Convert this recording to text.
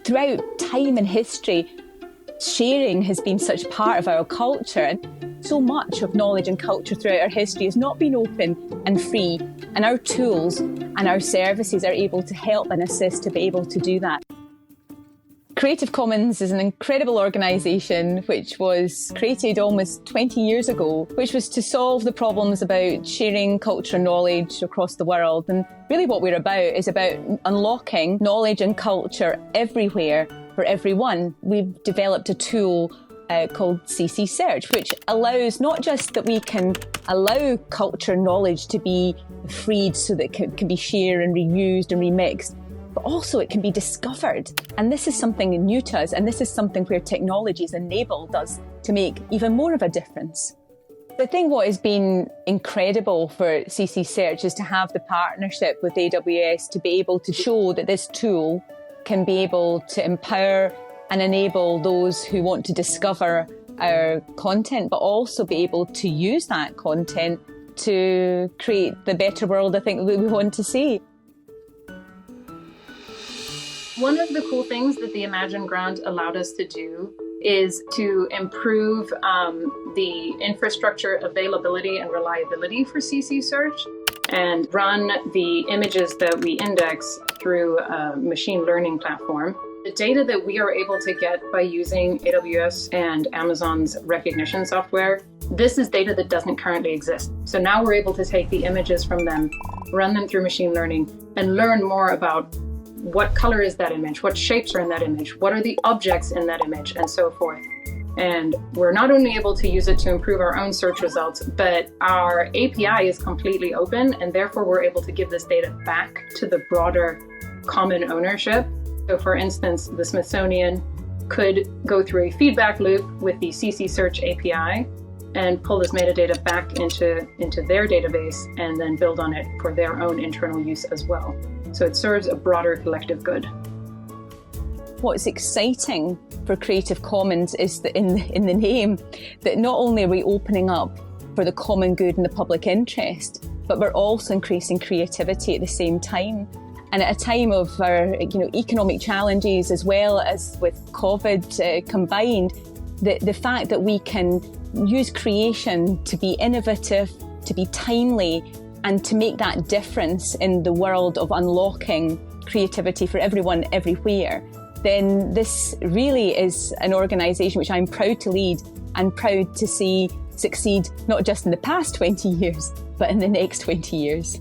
throughout time and history, sharing has been such part of our culture, and so much of knowledge and culture throughout our history has not been open and free, and our tools and our services are able to help and assist to be able to do that. Creative Commons is an incredible organisation which was created almost 20 years ago, which was to solve the problems about sharing culture and knowledge across the world. And really what we're about is about unlocking knowledge and culture everywhere for everyone. We've developed a tool called CC Search, which allows not just that we can allow culture and knowledge to be freed so that it can be shared and reused and remixed, but also it can be discovered. And this is something new to us, and this is something where technology has enabled us to make even more of a difference. I think what has been incredible for CC Search is to have the partnership with AWS to be able to show that this tool can be able to empower and enable those who want to discover our content, but also be able to use that content to create the better world I think that we want to see. One of the cool things that the Imagine grant allowed us to do is to improve the infrastructure availability and reliability for CC Search and run the images that we index through a machine learning platform. The data that we are able to get by using AWS and Amazon's recognition software, this is data that doesn't currently exist. So now we're able to take the images from them, run them through machine learning, and learn more about what color is that image, what shapes are in that image, what are the objects in that image, and so forth. And we're not only able to use it to improve our own search results, but our API is completely open, and therefore we're able to give this data back to the broader common ownership. So for instance, the Smithsonian could go through a feedback loop with the CC Search API and pull this metadata back into their database and then build on it for their own internal use as well. So it serves a broader collective good. What's exciting for Creative Commons is that in the name, that not only are we opening up for the common good and the public interest, but we're also increasing creativity at the same time. And at a time of our economic challenges as well as with COVID combined, the fact that we can use creation to be innovative, to be timely, and to make that difference in the world of unlocking creativity for everyone everywhere, then this really is an organisation which I'm proud to lead and proud to see succeed not just in the past 20 years, but in the next 20 years.